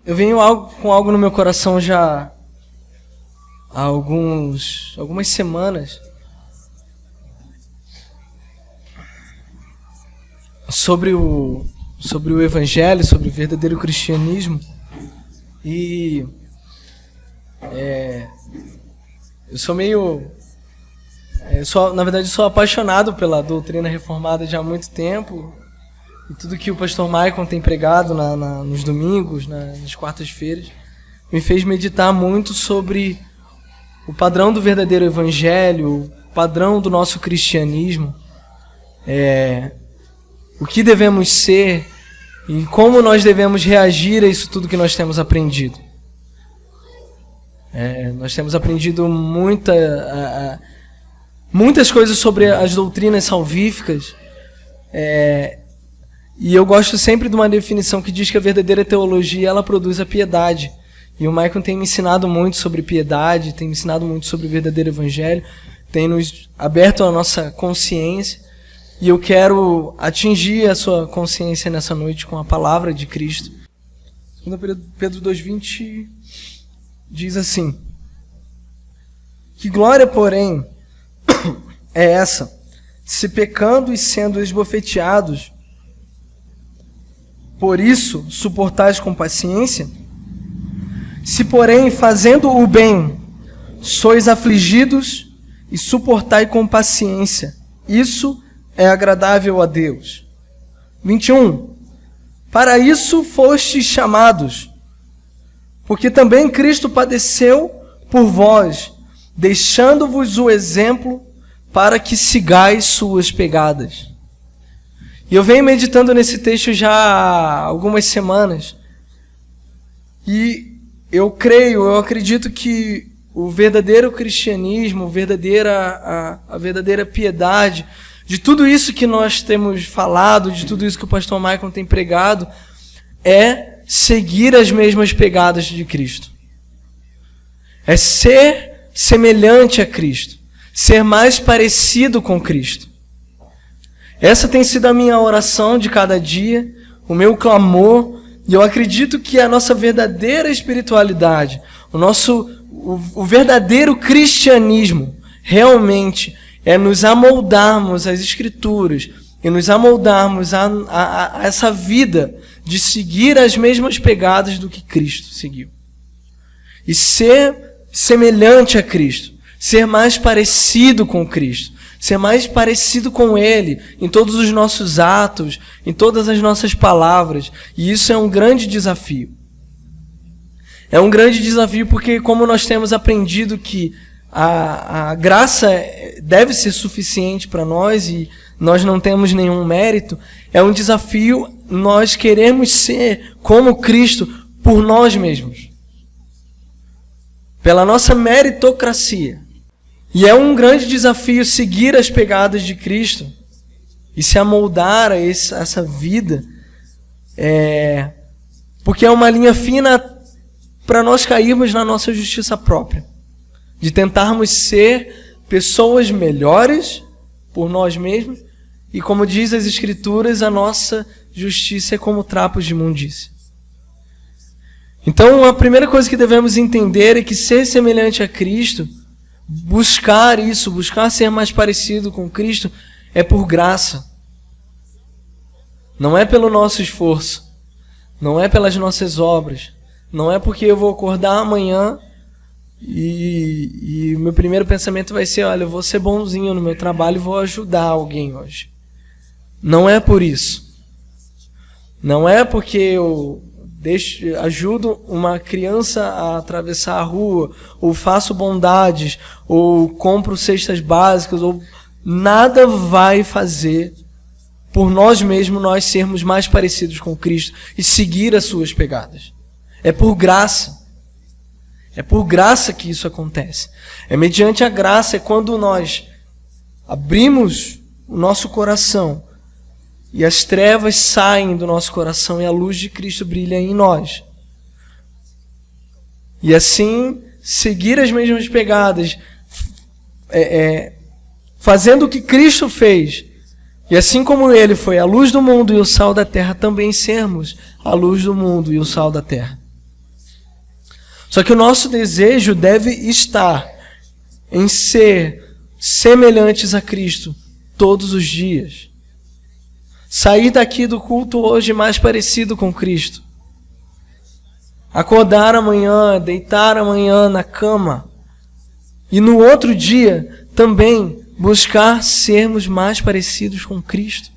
Eu venho com algo no meu coração já há algumas semanas sobre o Evangelho, sobre o verdadeiro cristianismo. E eu sou na verdade, sou apaixonado pela doutrina reformada já há muito tempo. E tudo que o pastor Maicon tem pregado nos domingos, nas quartas-feiras, me fez meditar muito sobre o padrão do verdadeiro evangelho, o padrão do nosso cristianismo, o que devemos ser e como nós devemos reagir a isso tudo que nós temos aprendido. Nós temos aprendido muitas coisas sobre as doutrinas salvíficas, e eu gosto sempre de uma definição que diz que a verdadeira teologia, ela produz a piedade. E o Maicon tem me ensinado muito sobre piedade, tem me ensinado muito sobre o verdadeiro evangelho, tem nos aberto a nossa consciência. E eu quero atingir a sua consciência nessa noite com a palavra de Cristo. 2 Pedro 2,20 diz assim: que glória, porém, é essa, se pecando e sendo esbofeteados, por isso suportais com paciência? Se, porém, fazendo o bem, sois afligidos e suportai com paciência, isso é agradável a Deus. 21. Para isso fostes chamados, porque também Cristo padeceu por vós, deixando-vos o exemplo para que sigais suas pegadas. E eu venho meditando nesse texto já há algumas semanas. E eu acredito que o verdadeiro cristianismo, a verdadeira piedade, de tudo isso que nós temos falado, de tudo isso que o pastor Maicon tem pregado, é seguir as mesmas pegadas de Cristo. É ser semelhante a Cristo. Ser mais parecido com Cristo. Essa tem sido a minha oração de cada dia, o meu clamor, e eu acredito que a nossa verdadeira espiritualidade, o verdadeiro cristianismo, realmente é nos amoldarmos às Escrituras e nos amoldarmos a essa vida de seguir as mesmas pegadas do que Cristo seguiu. E ser semelhante a Cristo, ser mais parecido com Cristo. Ser mais parecido com Ele em todos os nossos atos, em todas as nossas palavras. E isso é um grande desafio. É um grande desafio porque, como nós temos aprendido que a graça deve ser suficiente para nós e nós não temos nenhum mérito, é um desafio nós queremos ser como Cristo por nós mesmos. Pela nossa meritocracia. E é um grande desafio seguir as pegadas de Cristo e se amoldar a essa vida, porque é uma linha fina para nós cairmos na nossa justiça própria, de tentarmos ser pessoas melhores por nós mesmos, e como diz as Escrituras, a nossa justiça é como trapos de imundícia. Então a primeira coisa que devemos entender é que ser semelhante a Cristo, buscar ser mais parecido com Cristo, é por graça. Não é pelo nosso esforço. Não é pelas nossas obras. Não é porque eu vou acordar amanhã e o meu primeiro pensamento vai ser, olha, eu vou ser bonzinho no meu trabalho e vou ajudar alguém hoje. Não é por isso. Não é porque eu ajudo uma criança a atravessar a rua, ou faço bondades, ou compro cestas básicas, ou nada vai fazer por nós mesmos nós sermos mais parecidos com Cristo e seguir as suas pegadas. É por graça. É por graça que isso acontece. É mediante a graça, é quando nós abrimos o nosso coração e as trevas saem do nosso coração e a luz de Cristo brilha em nós. E assim, seguir as mesmas pegadas, fazendo o que Cristo fez. E assim como Ele foi a luz do mundo e o sal da terra, também sermos a luz do mundo e o sal da terra. Só que o nosso desejo deve estar em ser semelhantes a Cristo todos os dias. Sair daqui do culto hoje mais parecido com Cristo. Acordar amanhã, deitar amanhã na cama. E no outro dia também buscar sermos mais parecidos com Cristo.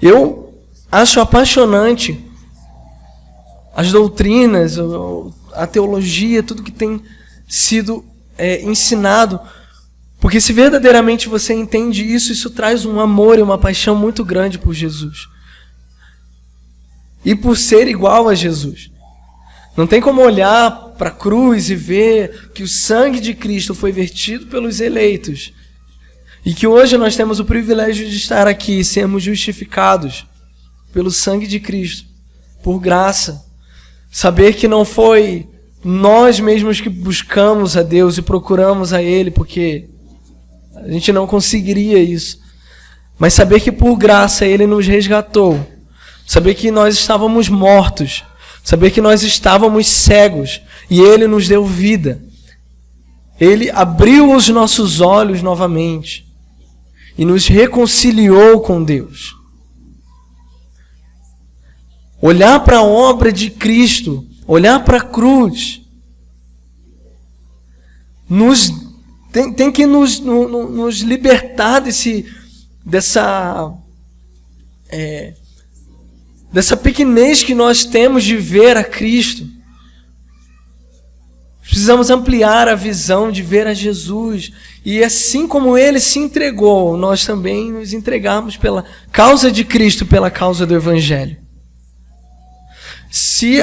Eu acho apaixonante as doutrinas, a teologia, tudo que tem sido ensinado, porque se verdadeiramente você entende isso, isso traz um amor e uma paixão muito grande por Jesus. E por ser igual a Jesus. Não tem como olhar para a cruz e ver que o sangue de Cristo foi vertido pelos eleitos. E que hoje nós temos o privilégio de estar aqui e sermos justificados pelo sangue de Cristo, por graça. Saber que não foi nós mesmos que buscamos a Deus e procuramos a Ele, porque a gente não conseguiria isso. Mas saber que por graça Ele nos resgatou. Saber que nós estávamos mortos. Saber que nós estávamos cegos e Ele nos deu vida. Ele abriu os nossos olhos novamente e nos reconciliou com Deus. Olhar para a obra de Cristo, olhar para a cruz, tem que nos libertar dessa pequenez que nós temos de ver a Cristo. Precisamos ampliar a visão de ver a Jesus. E assim como Ele se entregou, nós também nos entregarmos pela causa de Cristo, pela causa do Evangelho. Se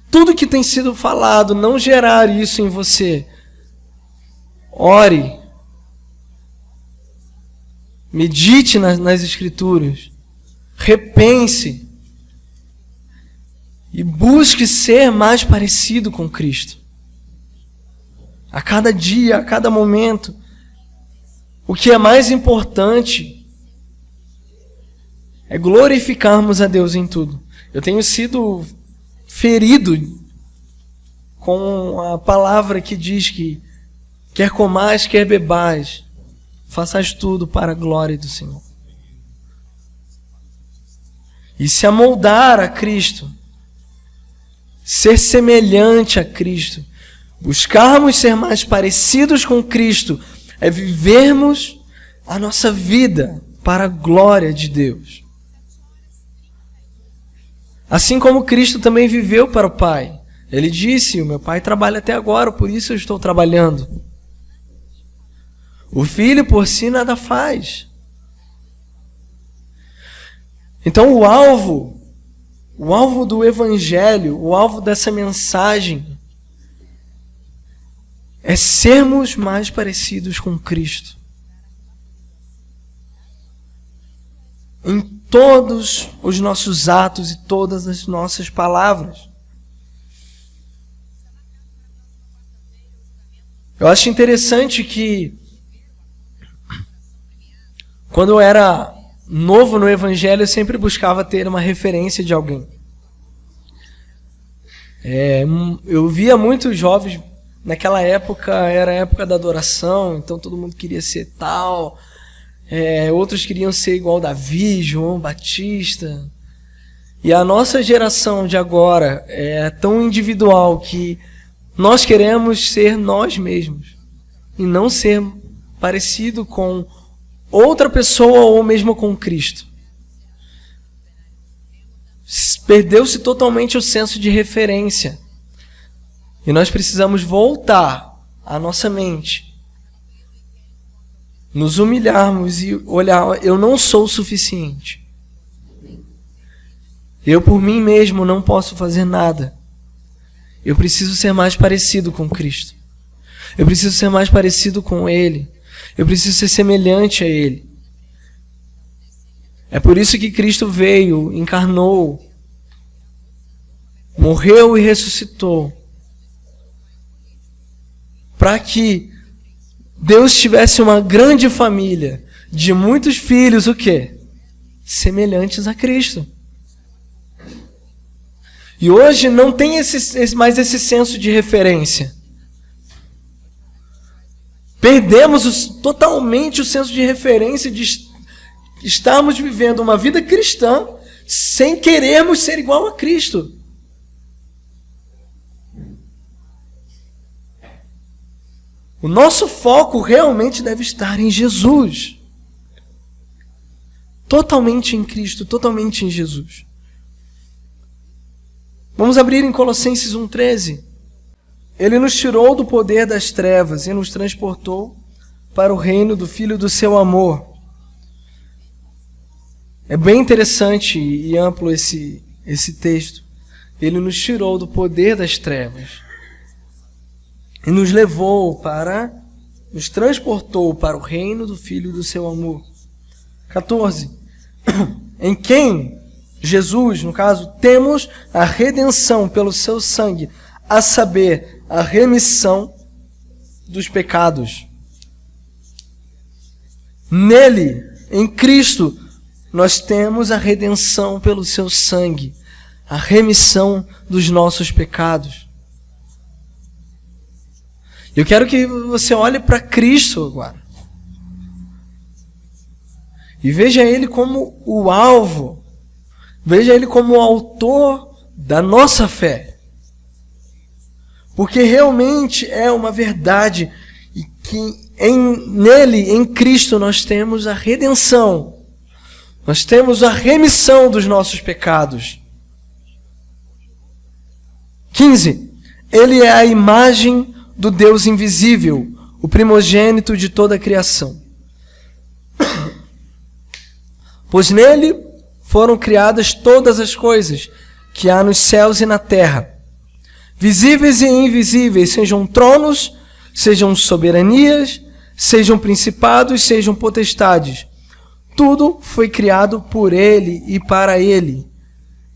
tudo que tem sido falado não gerar isso em você, ore, medite nas Escrituras, repense e busque ser mais parecido com Cristo. A cada dia, a cada momento. O que é mais importante é glorificarmos a Deus em tudo. Eu tenho sido ferido com a palavra que diz que quer comais, quer bebais, façais tudo para a glória do Senhor. E se amoldar a Cristo, ser semelhante a Cristo, buscarmos ser mais parecidos com Cristo, é vivermos a nossa vida para a glória de Deus. Assim como Cristo também viveu para o Pai. Ele disse, o meu Pai trabalha até agora, por isso eu estou trabalhando. O Filho por si nada faz. Então o alvo do Evangelho, o alvo dessa mensagem é sermos mais parecidos com Cristo. Em todos os nossos atos e todas as nossas palavras. Eu acho interessante que quando eu era novo no Evangelho, eu sempre buscava ter uma referência de alguém. Eu via muitos jovens, naquela época era a época da adoração, então todo mundo queria ser tal. Outros queriam ser igual Davi, João Batista. E a nossa geração de agora é tão individual que nós queremos ser nós mesmos e não ser parecido com outra pessoa ou mesmo com Cristo. Perdeu-se totalmente o senso de referência. E nós precisamos voltar à nossa mente, nos humilharmos e olhar, eu não sou o suficiente. Eu por mim mesmo não posso fazer nada. Eu preciso ser mais parecido com Cristo. Eu preciso ser mais parecido com Ele. Eu preciso ser semelhante a Ele. É por isso que Cristo veio, encarnou, morreu e ressuscitou. Para que Deus tivesse uma grande família de muitos filhos, o quê? Semelhantes a Cristo. E hoje não tem mais esse senso de referência. Perdemos totalmente o senso de referência de estarmos vivendo uma vida cristã sem querermos ser igual a Cristo. O nosso foco realmente deve estar em Jesus. Totalmente em Cristo, totalmente em Jesus. Vamos abrir em Colossenses 1,13. Ele nos tirou do poder das trevas e nos transportou para o reino do Filho do seu amor. É bem interessante e amplo esse texto. Ele nos tirou do poder das trevas e nos transportou para o reino do Filho do seu amor. 14. Em quem, Jesus, no caso, temos a redenção pelo seu sangue, a saber, a remissão dos pecados. Nele, em Cristo, nós temos a redenção pelo seu sangue, a remissão dos nossos pecados. Eu quero que você olhe para Cristo agora. E veja Ele como o alvo. Veja Ele como o autor da nossa fé. Porque realmente é uma verdade e que nele, em Cristo, nós temos a redenção. Nós temos a remissão dos nossos pecados. 15. Ele é a imagem do Deus invisível, o primogênito de toda a criação. Pois nele foram criadas todas as coisas que há nos céus e na terra, visíveis e invisíveis, sejam tronos, sejam soberanias, sejam principados, sejam potestades. Tudo foi criado por Ele e para Ele.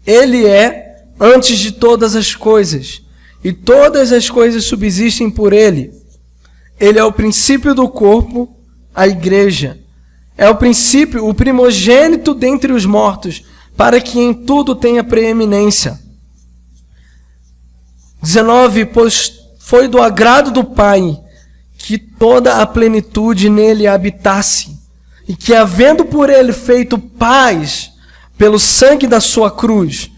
Ele é antes de todas as coisas, e todas as coisas subsistem por Ele. Ele é o princípio do corpo, a igreja. É o princípio, o primogênito dentre os mortos, para que em tudo tenha preeminência. 19. Pois foi do agrado do Pai que toda a plenitude nele habitasse, e que, havendo por ele feito paz pelo sangue da sua cruz,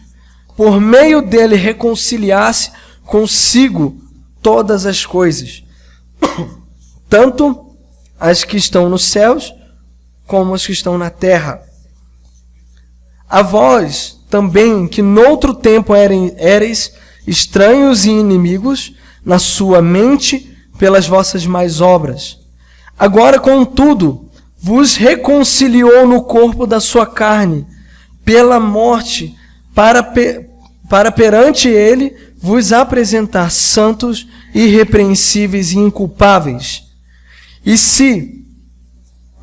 por meio dele reconciliasse consigo todas as coisas, tanto as que estão nos céus, como as que estão na terra. A vós também, que noutro tempo éreis estranhos e inimigos na sua mente pelas vossas más obras, agora, contudo, vos reconciliou no corpo da sua carne, pela morte, para perante ele vos apresentar santos, irrepreensíveis e inculpáveis. E se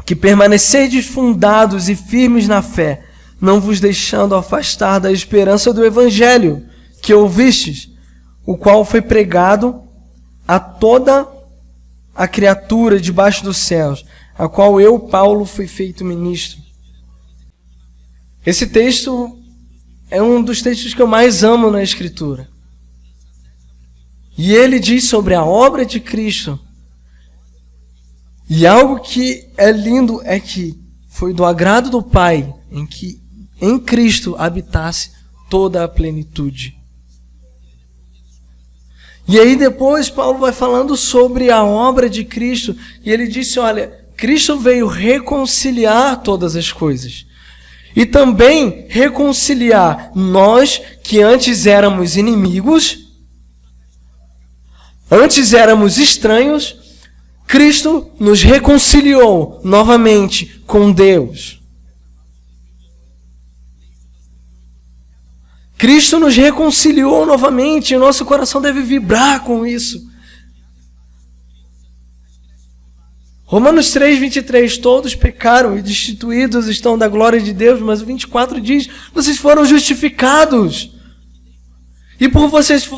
que permaneceis fundados e firmes na fé, não vos deixando afastar da esperança do evangelho que ouvistes, o qual foi pregado a toda a criatura debaixo dos céus, a qual eu, Paulo, fui feito ministro. Esse texto é um dos textos que eu mais amo na Escritura. E ele diz sobre a obra de Cristo. E algo que é lindo é que foi do agrado do Pai em que em Cristo habitasse toda a plenitude. E aí depois Paulo vai falando sobre a obra de Cristo. E ele disse, olha, Cristo veio reconciliar todas as coisas. E também reconciliar nós que antes éramos inimigos, antes éramos estranhos, Cristo nos reconciliou novamente com Deus. Cristo nos reconciliou novamente, e nosso coração deve vibrar com isso. Romanos 3:23, todos pecaram e destituídos estão da glória de Deus, mas o 24 diz, vocês foram justificados. E por vocês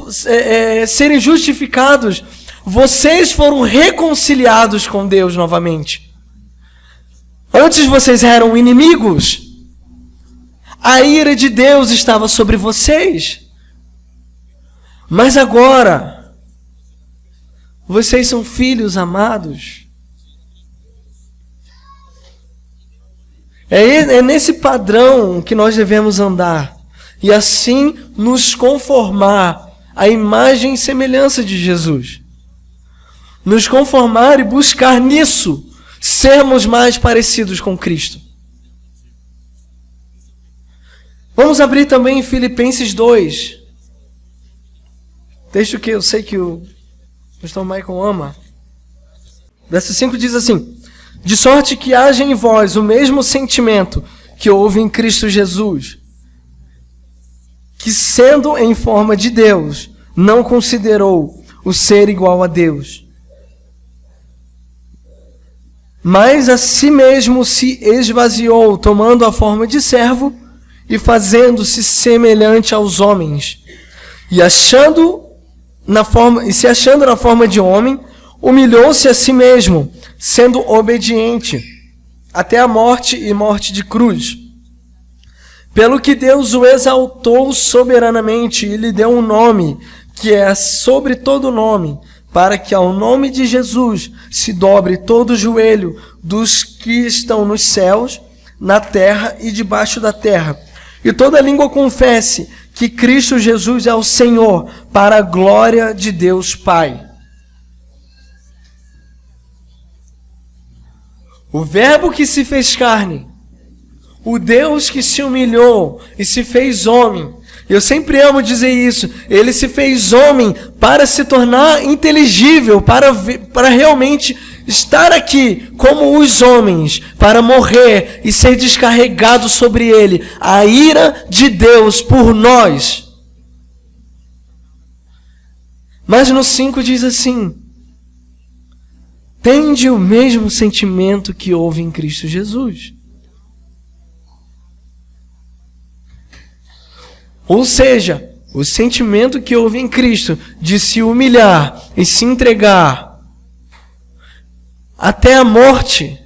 serem justificados, vocês foram reconciliados com Deus novamente. Antes vocês eram inimigos. A ira de Deus estava sobre vocês. Mas agora, vocês são filhos amados. É nesse padrão que nós devemos andar. E assim nos conformar à imagem e semelhança de Jesus. Nos conformar e buscar nisso sermos mais parecidos com Cristo. Vamos abrir também em Filipenses 2. Texto que eu sei que o pastor Michael ama. Verso 5 diz assim: de sorte que haja em vós o mesmo sentimento que houve em Cristo Jesus, que sendo em forma de Deus, não considerou o ser igual a Deus, mas a si mesmo se esvaziou, tomando a forma de servo e fazendo-se semelhante aos homens. E se achando na forma de homem, humilhou-se a si mesmo, sendo obediente até a morte e morte de cruz. Pelo que Deus o exaltou soberanamente e lhe deu um nome que é sobre todo nome, para que ao nome de Jesus se dobre todo o joelho dos que estão nos céus, na terra e debaixo da terra, e toda língua confesse que Cristo Jesus é o Senhor, para a glória de Deus Pai. O Verbo que se fez carne, o Deus que se humilhou e se fez homem. Eu sempre amo dizer isso. Ele se fez homem para se tornar inteligível, para realmente estar aqui como os homens, para morrer e ser descarregado sobre ele a ira de Deus por nós. Mas no 5 diz assim: tende o mesmo sentimento que houve em Cristo Jesus. Ou seja, o sentimento que houve em Cristo de se humilhar e se entregar até a morte,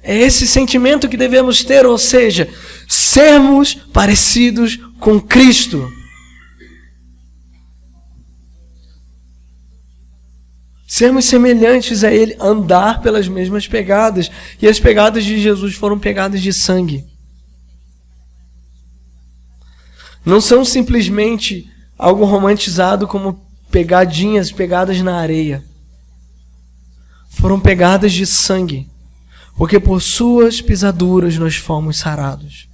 é esse sentimento que devemos ter, ou seja, sermos parecidos com Cristo. Sermos semelhantes a Ele, andar pelas mesmas pegadas. E as pegadas de Jesus foram pegadas de sangue. Não são simplesmente algo romantizado como pegadas na areia. Foram pegadas de sangue, porque por suas pisaduras nós fomos sarados.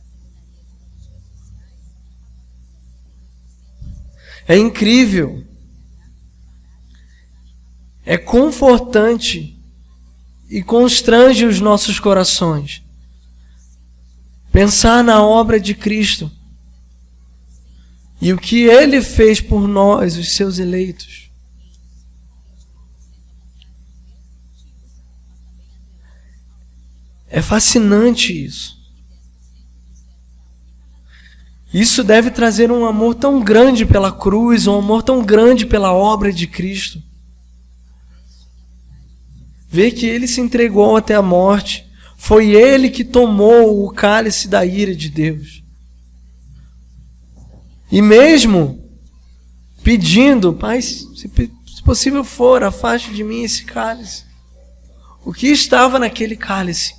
É incrível, é confortante e constrange os nossos corações pensar na obra de Cristo e o que Ele fez por nós, os seus eleitos. É fascinante isso. Isso deve trazer um amor tão grande pela cruz, um amor tão grande pela obra de Cristo. Ver que Ele se entregou até a morte. Foi Ele que tomou o cálice da ira de Deus. E mesmo pedindo: Pai, se possível for, afaste de mim esse cálice. O que estava naquele cálice?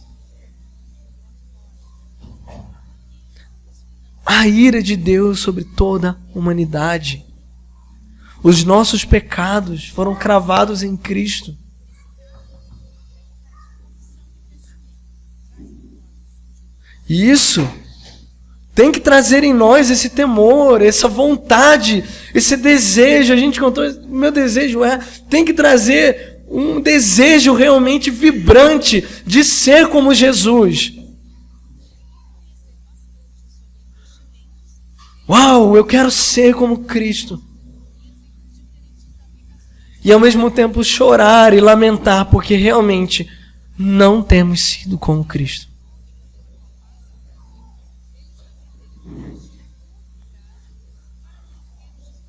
A ira de Deus sobre toda a humanidade. Os nossos pecados foram cravados em Cristo. E isso tem que trazer em nós esse temor, essa vontade, esse desejo. A gente contou, meu desejo tem que trazer um desejo realmente vibrante de ser como Jesus. Uau, eu quero ser como Cristo. E ao mesmo tempo chorar e lamentar, porque realmente não temos sido como Cristo.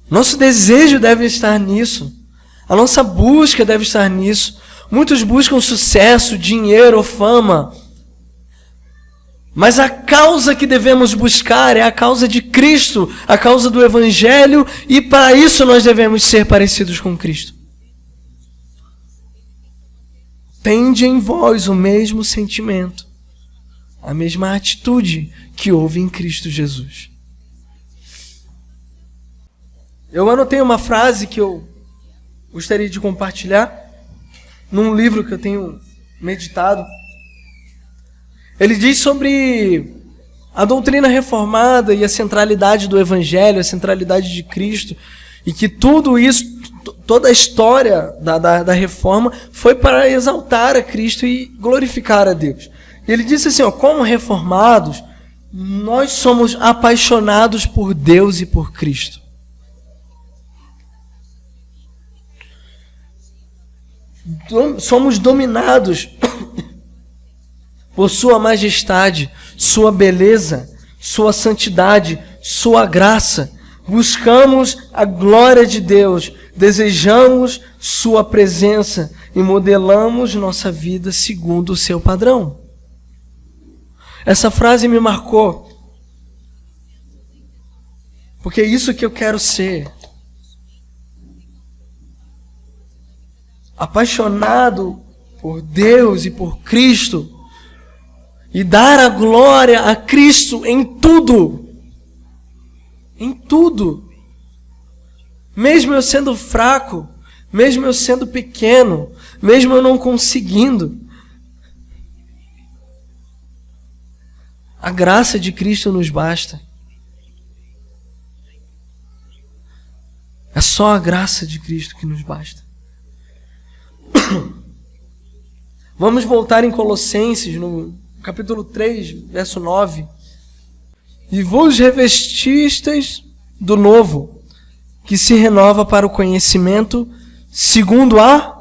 Nosso desejo deve estar nisso. A nossa busca deve estar nisso. Muitos buscam sucesso, dinheiro, fama. Mas a causa que devemos buscar é a causa de Cristo, a causa do Evangelho, e para isso nós devemos ser parecidos com Cristo. Tende em vós o mesmo sentimento, a mesma atitude que houve em Cristo Jesus. Eu anotei uma frase que eu gostaria de compartilhar num livro que eu tenho meditado. Ele diz sobre a doutrina reformada e a centralidade do Evangelho, a centralidade de Cristo, e que tudo isso, toda a história da reforma foi para exaltar a Cristo e glorificar a Deus. Ele disse assim, como reformados, nós somos apaixonados por Deus e por Cristo. Somos dominados por sua majestade, sua beleza, sua santidade, sua graça. Buscamos a glória de Deus, desejamos sua presença e modelamos nossa vida segundo o seu padrão. Essa frase me marcou, porque é isso que eu quero ser. Apaixonado por Deus e por Cristo, e dar a glória a Cristo em tudo. Em tudo. Mesmo eu sendo fraco, mesmo eu sendo pequeno, mesmo eu não conseguindo. A graça de Cristo nos basta. É só a graça de Cristo que nos basta. Vamos voltar em Colossenses, no capítulo 3, verso 9. E vos revestistes do novo, que se renova para o conhecimento, segundo a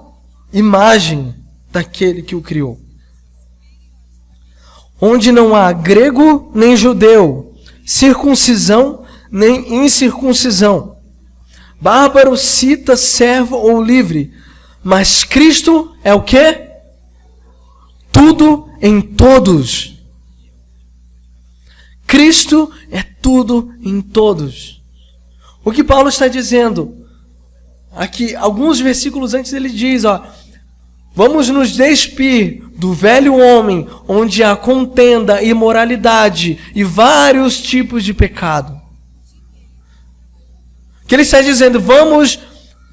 imagem daquele que o criou. Onde não há grego nem judeu, circuncisão nem incircuncisão, bárbaro, cita, servo ou livre, mas Cristo é o quê? Tudo em todos. Cristo é tudo em todos. O que Paulo está dizendo? Aqui, alguns versículos antes ele diz, vamos nos despir do velho homem, onde há contenda, imoralidade e vários tipos de pecado. O que ele está dizendo? Vamos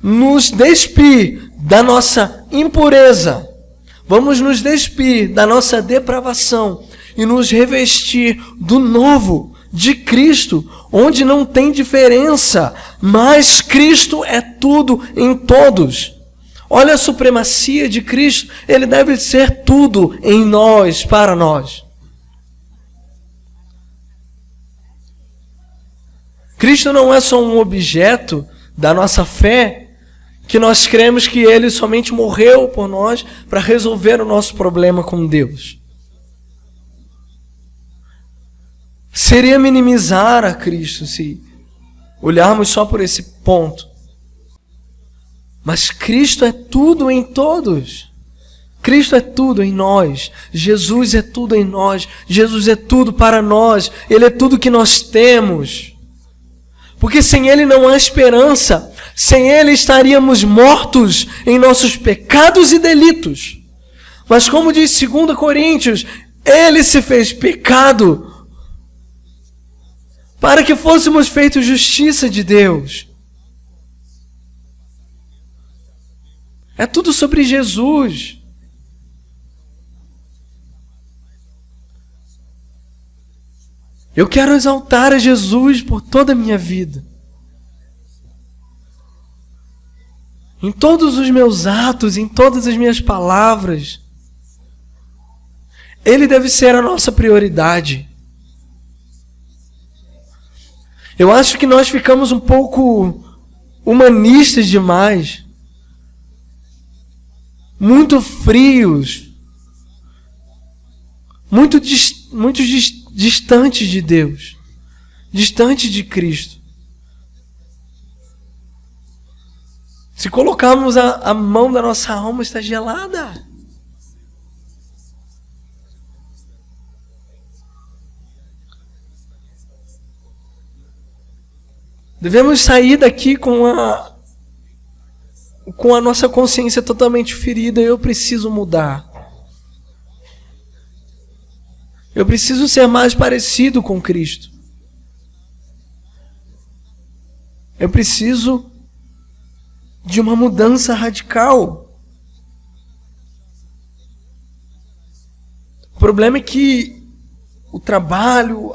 nos despir da nossa impureza. Vamos nos despir da nossa depravação e nos revestir do novo, de Cristo, onde não tem diferença, mas Cristo é tudo em todos. Olha a supremacia de Cristo, Ele deve ser tudo em nós, para nós. Cristo não é só um objeto da nossa fé, que nós cremos que Ele somente morreu por nós para resolver o nosso problema com Deus. Seria minimizar a Cristo se olharmos só por esse ponto. Mas Cristo é tudo em todos. Cristo é tudo em nós. Jesus é tudo em nós. Jesus é tudo para nós. Ele é tudo que nós temos. Porque sem Ele não há esperança. Sem Ele estaríamos mortos em nossos pecados e delitos. Mas como diz 2 Coríntios, Ele se fez pecado para que fôssemos feitos justiça de Deus. É tudo sobre Jesus. Eu quero exaltar a Jesus por toda a minha vida. Em todos os meus atos, em todas as minhas palavras. Ele deve ser a nossa prioridade. Eu acho que nós ficamos um pouco humanistas demais. Muito frios. Muito distantes de Deus. Distantes de Cristo. Se colocarmos a mão da nossa alma, está gelada. Devemos sair daqui com a nossa consciência totalmente ferida. Eu preciso mudar. Eu preciso ser mais parecido com Cristo. Eu preciso de uma mudança radical. O problema é que o trabalho,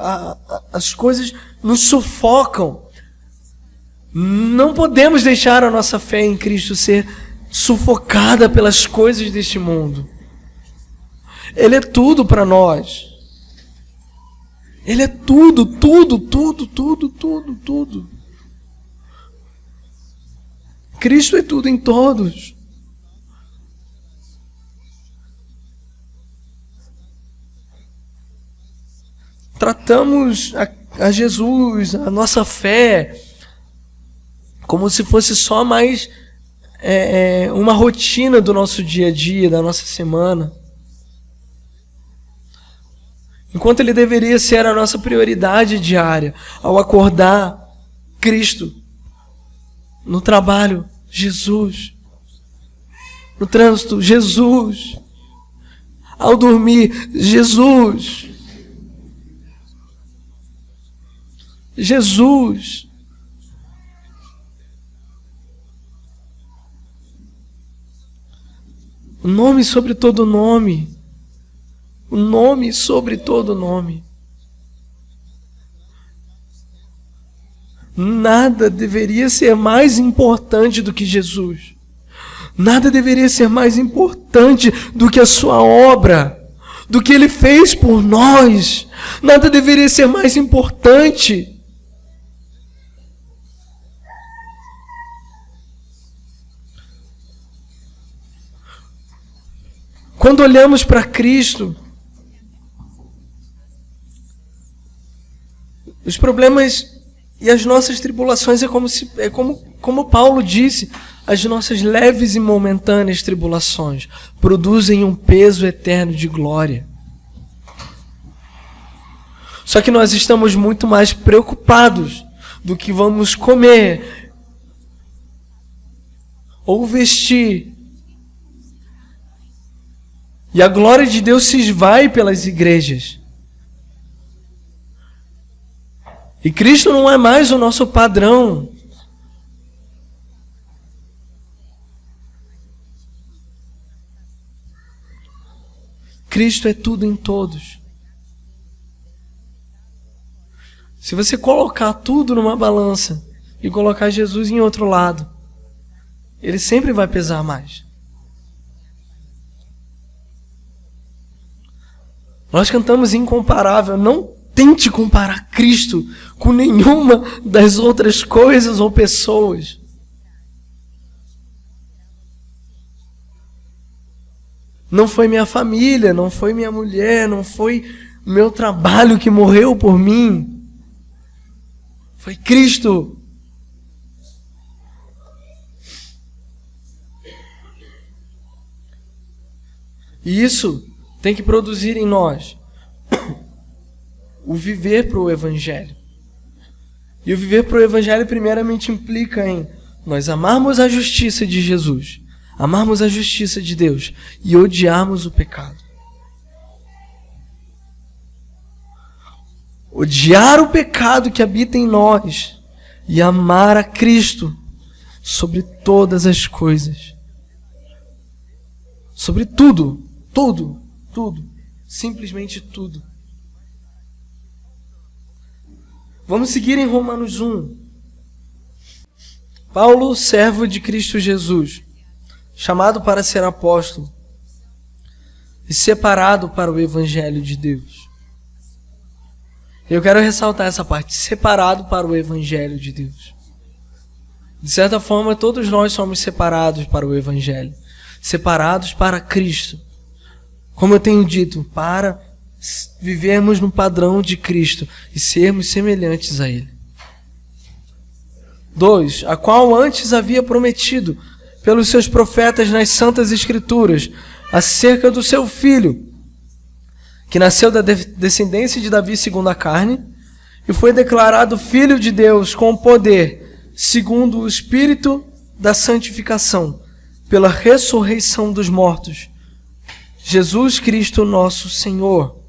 as coisas nos sufocam. Não podemos deixar a nossa fé em Cristo ser sufocada pelas coisas deste mundo. Ele é tudo para nós. Ele é tudo, tudo, tudo, tudo, tudo, tudo. Cristo é tudo em todos. Tratamos a Jesus, a nossa fé, como se fosse só mais uma rotina do nosso dia a dia, da nossa semana. Enquanto ele deveria ser a nossa prioridade diária. Ao acordar, Cristo. No trabalho, Jesus. No trânsito, Jesus. Ao dormir, Jesus. Jesus. O nome sobre todo nome. O nome sobre todo nome. Nada deveria ser mais importante do que Jesus. Nada deveria ser mais importante do que a sua obra, do que Ele fez por nós. Nada deveria ser mais importante. Quando olhamos para Cristo, os problemas e as nossas tribulações como Paulo disse, as nossas leves e momentâneas tribulações produzem um peso eterno de glória. Só que nós estamos muito mais preocupados do que vamos comer ou vestir. E a glória de Deus se esvai pelas igrejas. E Cristo não é mais o nosso padrão. Cristo é tudo em todos. Se você colocar tudo numa balança e colocar Jesus em outro lado, ele sempre vai pesar mais. Nós cantamos incomparável. Não tente comparar Cristo com nenhuma das outras coisas ou pessoas. Não foi minha família, não foi minha mulher, não foi meu trabalho que morreu por mim. Foi Cristo. E isso tem que produzir em nós o viver para o Evangelho. E o viver para o Evangelho primeiramente implica em nós amarmos a justiça de Jesus, amarmos a justiça de Deus e odiarmos o pecado. Odiar o pecado que habita em nós e amar a Cristo sobre todas as coisas. Sobre tudo, tudo, tudo, simplesmente tudo. Vamos seguir em Romanos 1. Paulo, servo de Cristo Jesus, chamado para ser apóstolo e separado para o Evangelho de Deus. Eu quero ressaltar essa parte, separado para o Evangelho de Deus. De certa forma, todos nós somos separados para o Evangelho, separados para Cristo. Como eu tenho dito, para vivermos no padrão de Cristo e sermos semelhantes a Ele. 2. A qual antes havia prometido pelos seus profetas nas Santas Escrituras acerca do seu Filho, que nasceu da descendência de Davi segundo a carne, e foi declarado Filho de Deus com poder, segundo o Espírito da santificação, pela ressurreição dos mortos, Jesus Cristo nosso Senhor.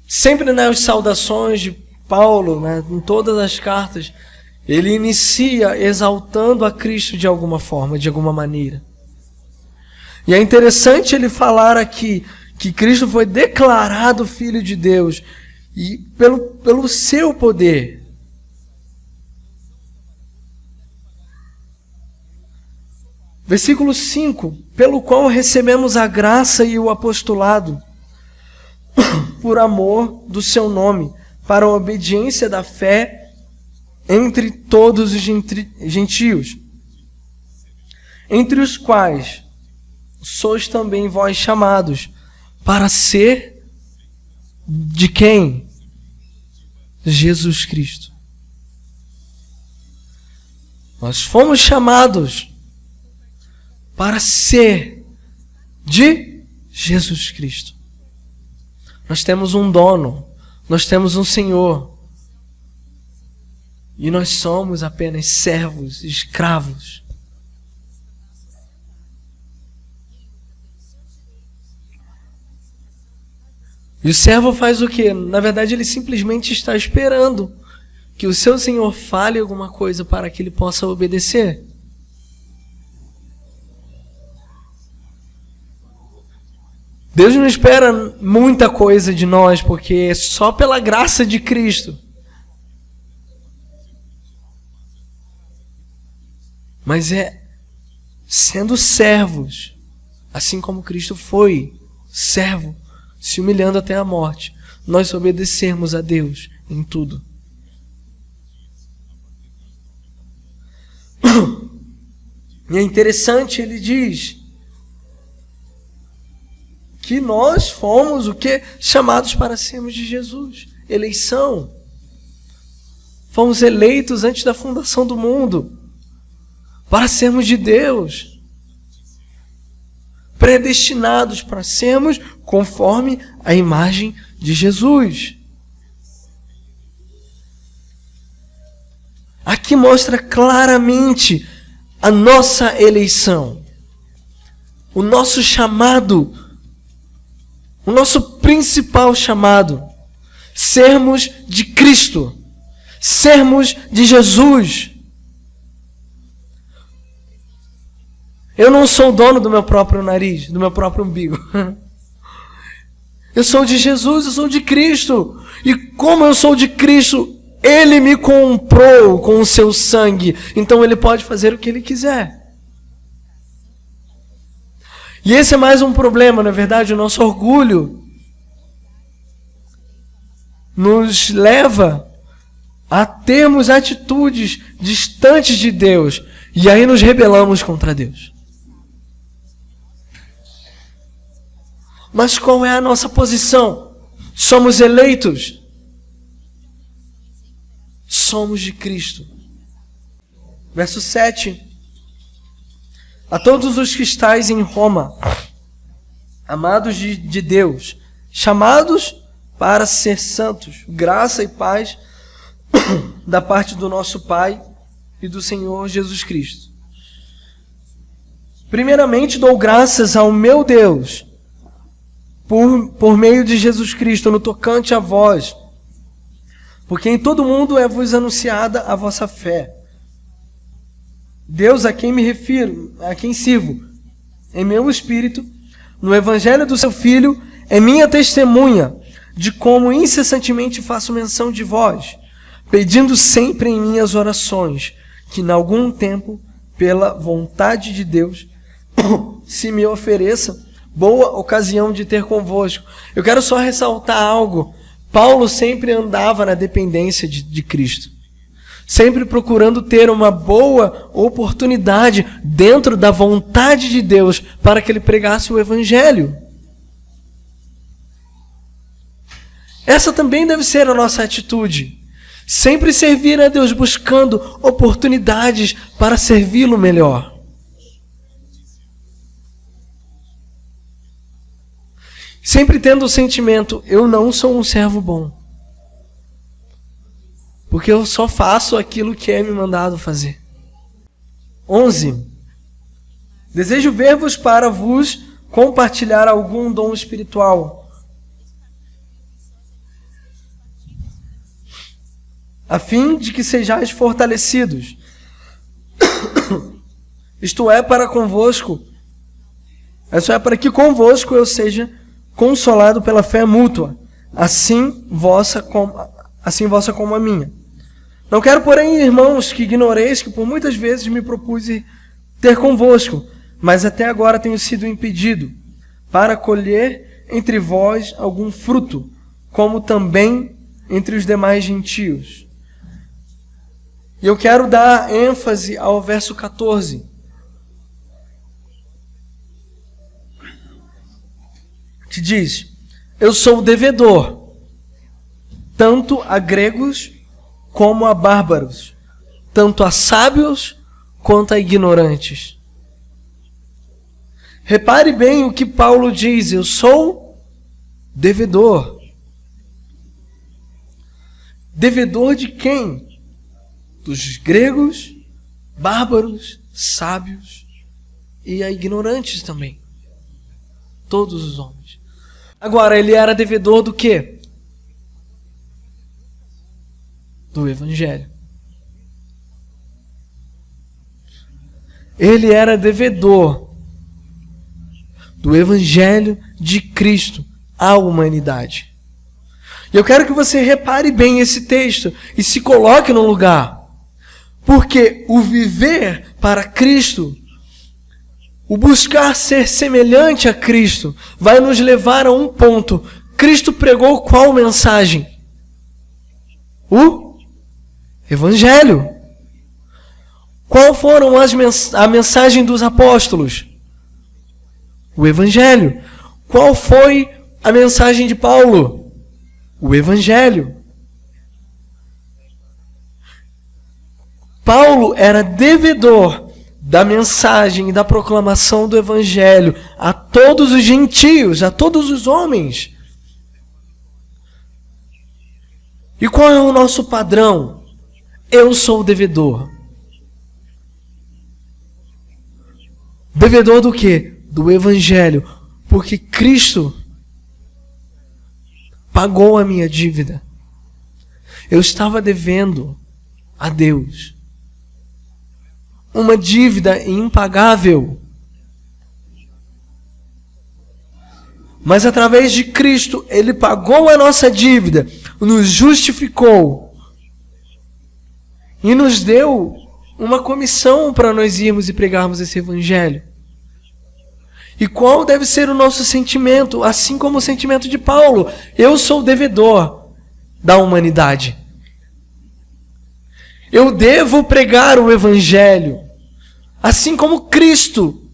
Sempre nas saudações de Paulo, né, em todas as cartas, ele inicia exaltando a Cristo de alguma forma, de alguma maneira. E é interessante ele falar aqui que Cristo foi declarado Filho de Deus e pelo seu poder. Versículo 5, pelo qual recebemos a graça e o apostolado, por amor do seu nome, para a obediência da fé entre todos os gentios, entre os quais sois também vós chamados, para ser de quem? Jesus Cristo. Nós fomos chamados para ser de Jesus Cristo. Nós temos um dono, nós temos um Senhor, e nós somos apenas servos, escravos. E o servo faz o quê? Na verdade, ele simplesmente está esperando que o seu Senhor fale alguma coisa para que ele possa obedecer. Deus não espera muita coisa de nós, porque é só pela graça de Cristo. Mas é sendo servos, assim como Cristo foi servo, se humilhando até a morte, nós obedecermos a Deus em tudo. E é interessante, ele diz que nós fomos o quê? Chamados para sermos de Jesus. Eleição. Fomos eleitos antes da fundação do mundo para sermos de Deus. Predestinados para sermos conforme a imagem de Jesus. Aqui mostra claramente a nossa eleição. O nosso chamado, o nosso principal chamado, sermos de Cristo, sermos de Jesus. Eu não sou dono do meu próprio nariz, do meu próprio umbigo. Eu sou de Jesus, eu sou de Cristo. E como eu sou de Cristo, Ele me comprou com o seu sangue. Então Ele pode fazer o que Ele quiser. E esse é mais um problema, na verdade, o nosso orgulho nos leva a termos atitudes distantes de Deus, e aí nos rebelamos contra Deus. Mas qual é a nossa posição? Somos eleitos. Somos de Cristo. Verso 7. A todos os que estáis em Roma, amados de Deus, chamados para ser santos, graça e paz da parte do nosso Pai e do Senhor Jesus Cristo. Primeiramente dou graças ao meu Deus, por meio de Jesus Cristo, no tocante a vós, porque em todo mundo é vos anunciada a vossa fé. Deus a quem me refiro, a quem sirvo, em meu espírito, no evangelho do seu Filho, é minha testemunha de como incessantemente faço menção de vós, pedindo sempre em minhas orações, que em algum tempo, pela vontade de Deus, se me ofereça boa ocasião de ter convosco. Eu quero só ressaltar algo. Paulo sempre andava na dependência de Cristo. Sempre procurando ter uma boa oportunidade dentro da vontade de Deus para que ele pregasse o Evangelho. Essa também deve ser a nossa atitude. Sempre servir a Deus buscando oportunidades para servi-lo melhor. Sempre tendo o sentimento, eu não sou um servo bom. Porque eu só faço aquilo que é me mandado fazer. 11. Desejo ver-vos para vos compartilhar algum dom espiritual, a fim de que sejais fortalecidos. Isto é para que convosco eu seja consolado pela fé mútua, assim vossa como a minha. Não quero, porém, irmãos, que ignoreis que por muitas vezes me propus ter convosco, mas até agora tenho sido impedido, para colher entre vós algum fruto, como também entre os demais gentios. E eu quero dar ênfase ao verso 14, que diz: eu sou devedor, tanto a gregos como a bárbaros, tanto a sábios quanto a ignorantes. Repare bem o que Paulo diz: eu sou devedor. Devedor de quem? Dos gregos, bárbaros, sábios e a ignorantes também. Todos os homens. Agora, ele era devedor do quê? Do Evangelho. Ele era devedor do Evangelho de Cristo à humanidade. E eu quero que você repare bem esse texto e se coloque no lugar. Porque o viver para Cristo, o buscar ser semelhante a Cristo, vai nos levar a um ponto. Cristo pregou qual mensagem? O Evangelho. Qual foram a mensagem dos apóstolos? O Evangelho. Qual foi a mensagem de Paulo? O Evangelho. Paulo era devedor da mensagem e da proclamação do Evangelho a todos os gentios, a todos os homens. E qual é o nosso padrão? Eu sou devedor. Devedor do quê? Do Evangelho. Porque Cristo pagou a minha dívida. Eu estava devendo a Deus uma dívida impagável. Mas através de Cristo, Ele pagou a nossa dívida, nos justificou e nos deu uma comissão para nós irmos e pregarmos esse Evangelho. E qual deve ser o nosso sentimento? Assim como o sentimento de Paulo: eu sou devedor da humanidade. Eu devo pregar o Evangelho. Assim como Cristo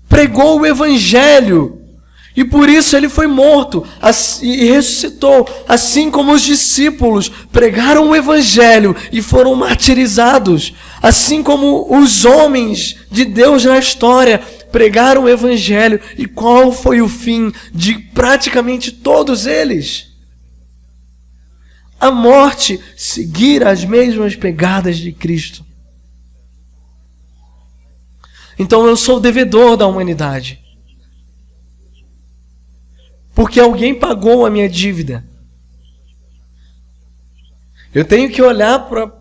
pregou o Evangelho. E por isso ele foi morto e ressuscitou. Assim como os discípulos pregaram o Evangelho e foram martirizados. Assim como os homens de Deus na história pregaram o Evangelho. E qual foi o fim de praticamente todos eles? A morte, seguir as mesmas pegadas de Cristo. Então eu sou devedor da humanidade. Porque alguém pagou a minha dívida. Eu tenho que olhar para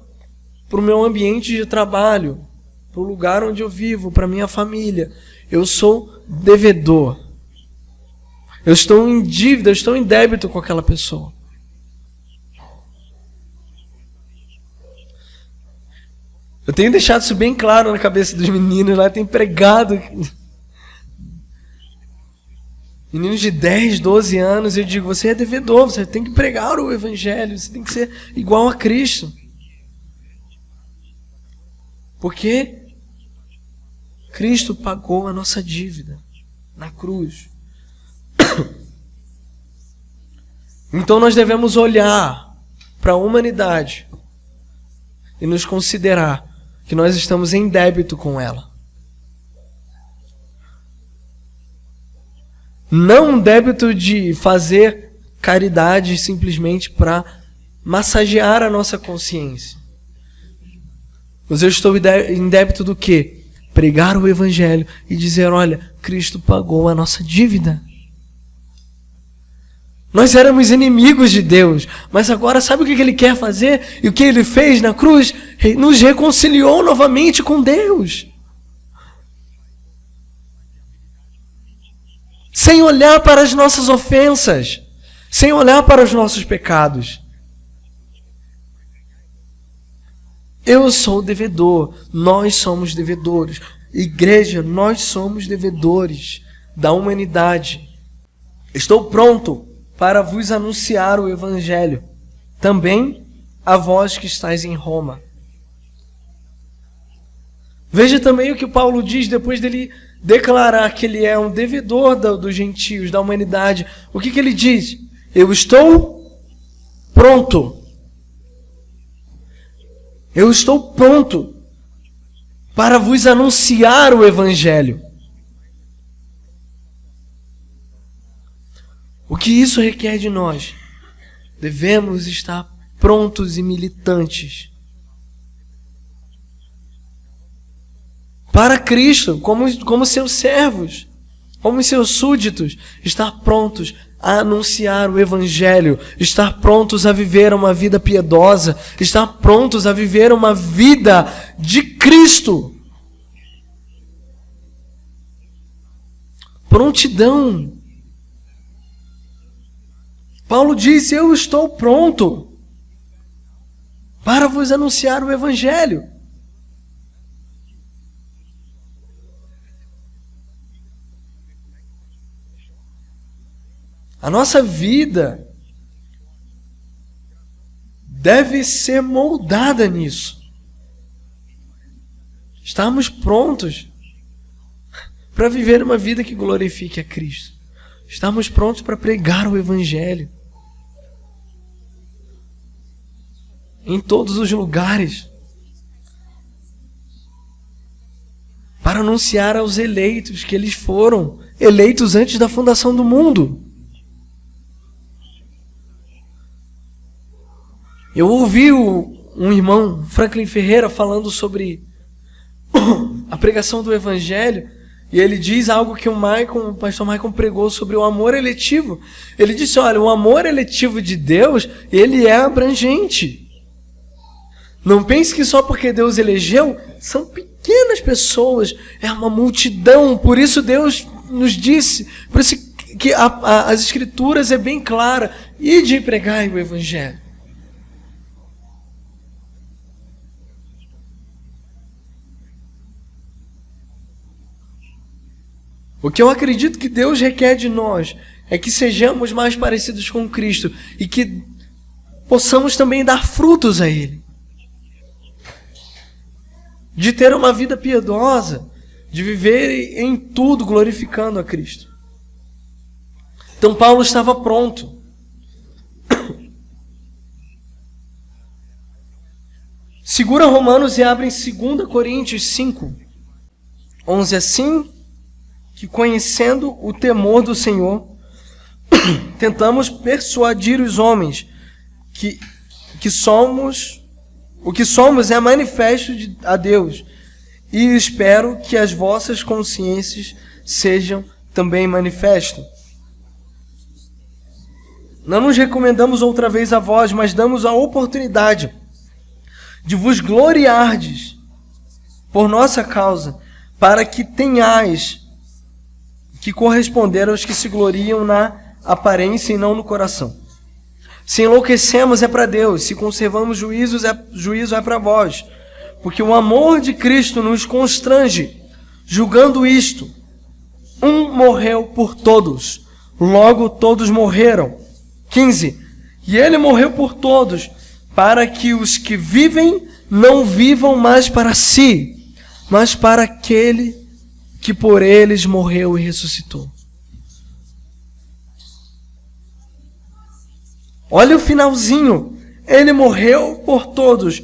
o meu ambiente de trabalho, para o lugar onde eu vivo, para a minha família. Eu sou devedor. Eu estou em dívida, eu estou em débito com aquela pessoa. Eu tenho deixado isso bem claro na cabeça dos meninos lá, tenho pregado. Meninos de 10, 12 anos, eu digo: você é devedor, você tem que pregar o Evangelho, você tem que ser igual a Cristo. Porque Cristo pagou a nossa dívida na cruz. Então nós devemos olhar para a humanidade e nos considerar que nós estamos em débito com ela. Não um débito de fazer caridade simplesmente para massagear a nossa consciência. Mas eu estou em débito do quê? Pregar o Evangelho e dizer, olha, Cristo pagou a nossa dívida. Nós éramos inimigos de Deus, mas agora sabe o que Ele quer fazer? E o que Ele fez na cruz? Nos reconciliou novamente com Deus. Sem olhar para as nossas ofensas, sem olhar para os nossos pecados. Eu sou devedor, nós somos devedores. Igreja, nós somos devedores da humanidade. Estou pronto para vos anunciar o Evangelho, também a vós que estáis em Roma. Veja também o que Paulo diz depois dele declarar que ele é um devedor dos gentios, da humanidade. O que ele diz? Eu estou pronto. Eu estou pronto para vos anunciar o Evangelho. O que isso requer de nós? Devemos estar prontos e militantes para Cristo, como seus servos, como seus súditos, estar prontos a anunciar o Evangelho, estar prontos a viver uma vida piedosa, estar prontos a viver uma vida de Cristo. Prontidão. Paulo diz, eu estou pronto para vos anunciar o Evangelho. A nossa vida deve ser moldada nisso. Estamos prontos para viver uma vida que glorifique a Cristo. Estamos prontos para pregar o Evangelho em todos os lugares, para anunciar aos eleitos que eles foram eleitos antes da fundação do mundo. Eu ouvi um irmão, Franklin Ferreira, falando sobre a pregação do Evangelho, e ele diz algo que o pastor Maicon pregou sobre o amor eletivo. Ele disse, olha, o amor eletivo de Deus, ele é abrangente. Não pense que só porque Deus elegeu, são pequenas pessoas, é uma multidão. Por isso Deus nos disse, por isso que as Escrituras é bem clara, ide e pregai o Evangelho. O que eu acredito que Deus requer de nós é que sejamos mais parecidos com Cristo e que possamos também dar frutos a Ele. De ter uma vida piedosa, de viver em tudo glorificando a Cristo. Então Paulo estava pronto. Segura Romanos e abre em 2 Coríntios 5, 11 assim, que conhecendo o temor do Senhor, tentamos persuadir os homens que somos, o que somos é manifesto a Deus, e espero que as vossas consciências sejam também manifestas. Não nos recomendamos outra vez a vós, mas damos a oportunidade de vos gloriardes por nossa causa, para que tenhais que corresponder aos que se gloriam na aparência e não no coração. Se enlouquecemos é para Deus, se conservamos juízo é para vós, porque o amor de Cristo nos constrange, julgando isto: um morreu por todos, logo todos morreram. 15. E ele morreu por todos, para que os que vivem não vivam mais para si, mas para aquele que por eles morreu e ressuscitou. Olha o finalzinho. Ele morreu por todos,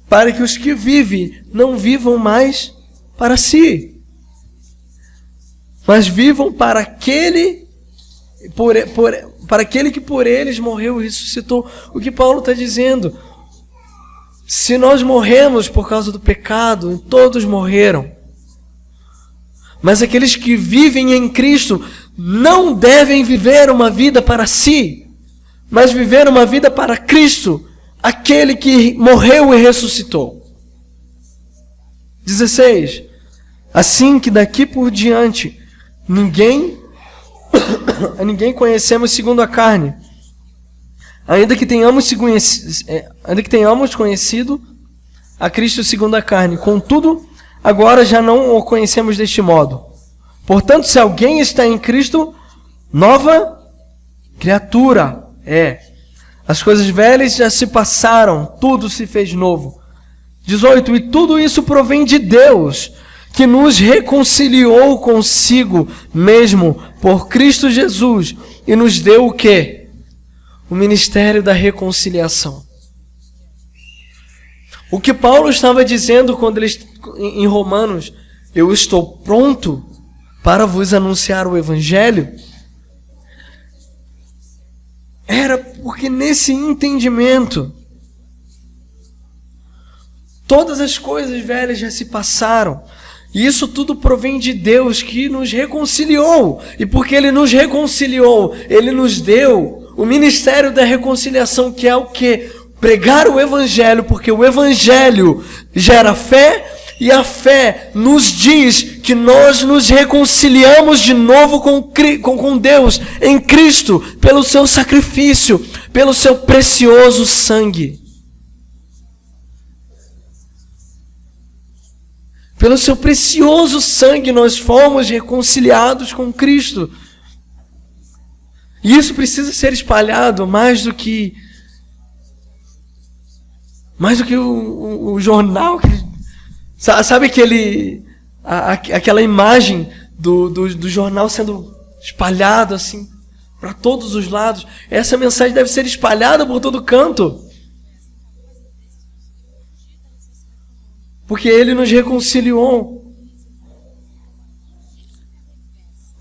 para que os que vivem não vivam mais para si, mas vivam para aquele para aquele que por eles morreu e ressuscitou. O que Paulo está dizendo? Se nós morremos por causa do pecado, todos morreram. Mas aqueles que vivem em Cristo não devem viver uma vida para si, mas viver uma vida para Cristo, aquele que morreu e ressuscitou. 16. Assim que daqui por diante ninguém conhecemos segundo a carne, ainda que tenhamos conhecido a Cristo segundo a carne. Contudo, agora já não o conhecemos deste modo. Portanto, se alguém está em Cristo, nova criatura é. As coisas velhas já se passaram, tudo se fez novo. 18. E tudo isso provém de Deus, que nos reconciliou consigo mesmo por Cristo Jesus e nos deu o quê? O ministério da reconciliação. O que Paulo estava dizendo quando ele, em Romanos, eu estou pronto para vos anunciar o Evangelho, era porque nesse entendimento, todas as coisas velhas já se passaram. E isso tudo provém de Deus que nos reconciliou. E porque Ele nos reconciliou, Ele nos deu o ministério da reconciliação, que é o quê? Pregar o Evangelho, porque o Evangelho gera fé, e a fé nos diz que nós nos reconciliamos de novo com Deus em Cristo, pelo seu sacrifício, pelo seu precioso sangue. Pelo seu precioso sangue nós fomos reconciliados com Cristo. E isso precisa ser espalhado mais do que o jornal. Sabe aquela imagem do jornal sendo espalhado assim para todos os lados? Essa mensagem deve ser espalhada por todo canto. Porque Ele nos reconciliou.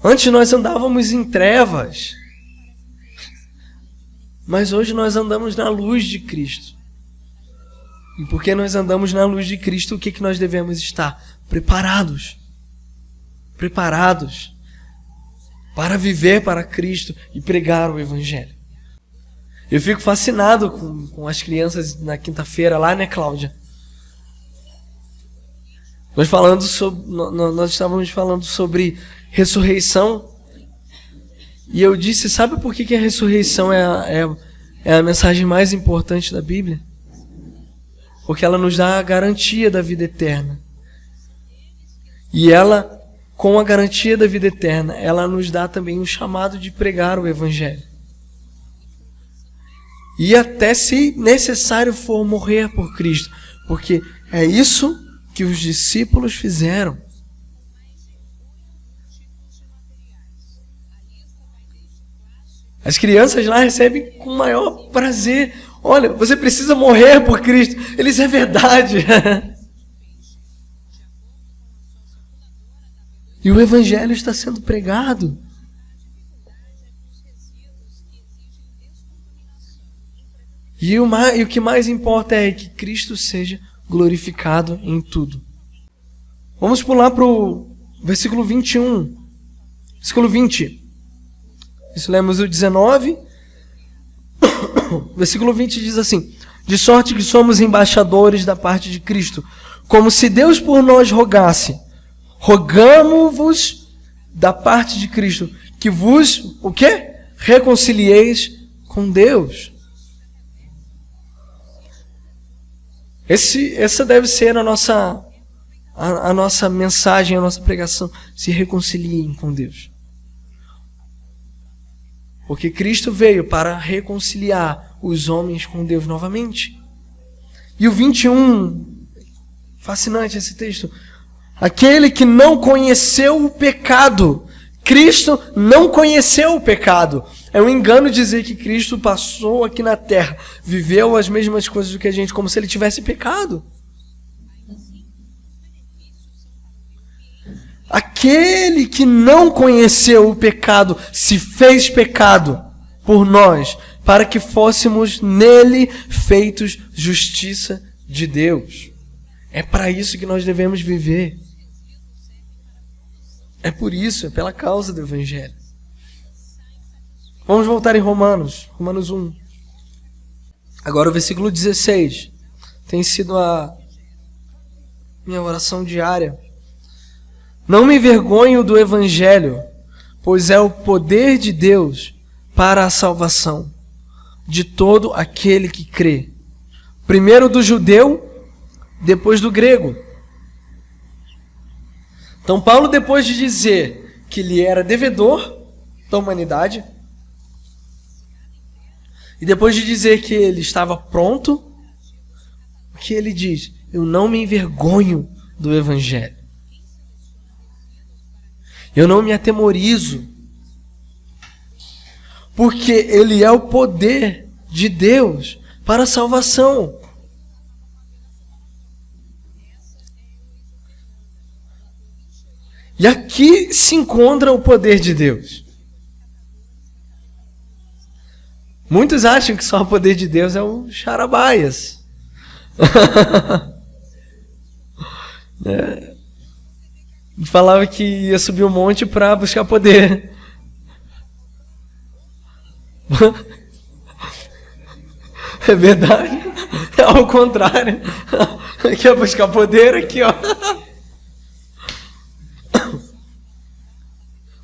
Antes nós andávamos em trevas, mas hoje nós andamos na luz de Cristo. E porque nós andamos na luz de Cristo, o que nós devemos estar? Preparados. Preparados para viver para Cristo e pregar o Evangelho. Eu fico fascinado com as crianças na quinta-feira lá, né, Cláudia? Nós estávamos falando sobre ressurreição. E eu disse, sabe por que a ressurreição é a mensagem mais importante da Bíblia? Porque ela nos dá a garantia da vida eterna. E ela, com a garantia da vida eterna, ela nos dá também o chamado de pregar o Evangelho. E até, se necessário for, morrer por Cristo. Porque é isso que os discípulos fizeram. As crianças lá recebem com maior prazer. Olha, você precisa morrer por Cristo. Eles, é verdade. E o Evangelho está sendo pregado. E o que mais importa é que Cristo seja glorificado em tudo. Vamos pular para o versículo 21. Versículo 20. Isso lemos o 19. Versículo 20 diz assim: de sorte que somos embaixadores da parte de Cristo, como se Deus por nós rogasse. Rogamo-vos da parte de Cristo, que vos, o quê? Reconcilieis com Deus. Essa deve ser a nossa mensagem, a nossa pregação. Se reconciliem com Deus. Porque Cristo veio para reconciliar os homens com Deus novamente. E o 21, fascinante esse texto. Aquele que não conheceu o pecado. Cristo não conheceu o pecado. É um engano dizer que Cristo passou aqui na terra, viveu as mesmas coisas do que a gente, como se ele tivesse pecado. aquele que não conheceu o pecado se fez pecado por nós, para que fôssemos nele feitos justiça de Deus. É para isso que nós devemos viver. É por isso, é pela causa do Evangelho. Vamos voltar em Romanos 1. Agora o versículo 16. Tem sido a minha oração diária. Não me envergonho do Evangelho, pois é o poder de Deus para a salvação de todo aquele que crê. Primeiro do judeu, depois do grego. Então Paulo, depois de dizer que ele era devedor da humanidade, e depois de dizer que ele estava pronto, o que ele diz? Eu não me envergonho do Evangelho. Eu não me atemorizo, porque ele é o poder de Deus para a salvação. E aqui se encontra o poder de Deus. Muitos acham que só o poder de Deus é o charabaias. Falava que ia subir um monte para buscar poder. É verdade. É ao contrário. Quer buscar poder aqui, ó.